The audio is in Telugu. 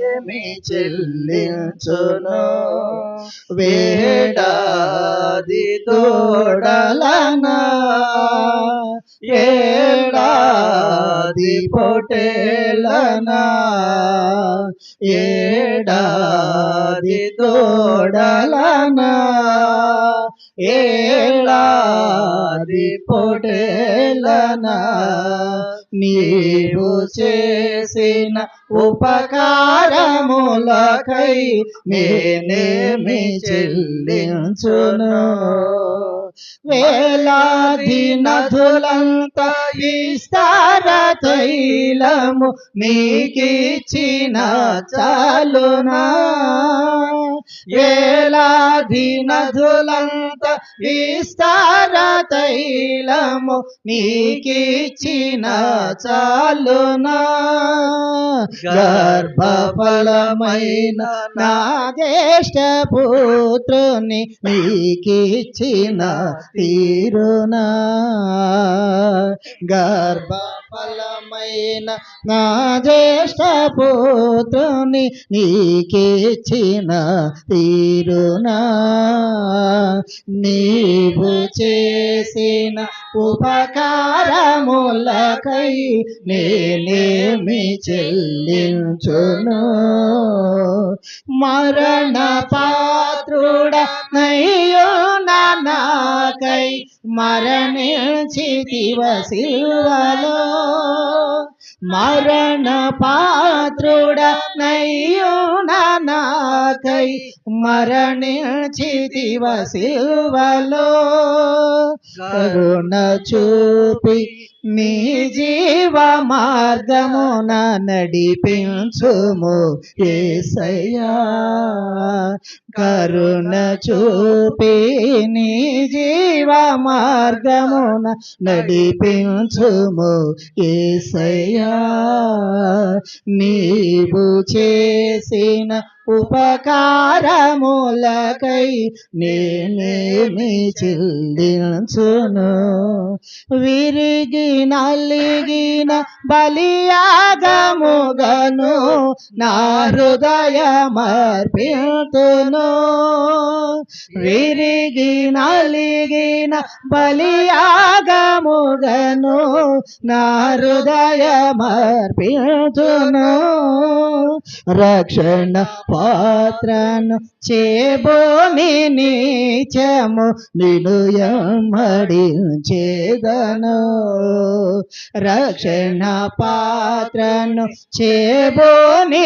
నేనేమి చెల్లించును వేడాది తోడలనా ఏడాది పొటేలనా ఏడాది తోడలనా ఏడాది పొటేలనా నీవు చేసిన ఉపకారములకై నేనేమి చెల్లించును వేలాది నదులంత విస్తార తైలము నీకిచ్చిన చాలునా వేలాది నదులంత విస్తార తైలము నీకిచ్చిన చాలునా గర్భఫలమైన నా జ్యేష్ఠ పుత్రుని నీకిచ్చిన తీరునా గర్భఫలమైన నా జ్యేష్ఠ పుత్రుని నీకిచ్చిన తీరునా నీవు చేసిన ఉపకారములకై నేనేమి చెల్లించును మరణ పాత్రుడనయ్యో నాకై మరణించితివ సిలువలో మరణ పాత్రుడనయ్యో నాకై మరణించితివ సిలువలో కరుణ చూపి నీ జీవ మార్గమున నడిపించుము యేసయ్యా కరుణ చూపి నీ జీవ మార్గమున నడిపించుము యేసయ్యా నీవు చేసిన ఉపకారములకై నేనేమి చెల్లించును విరిగి నలిగిన బలియాగముగను నా హృదయమర్పితును విరిగి నలిగిన బలియాగముగను నా హృదయమర్పితును రక్షణ పాత్రను చేబోని నీచము నిన్ను యమ్మడించేదను రక్షణ పాత్రను చేబోని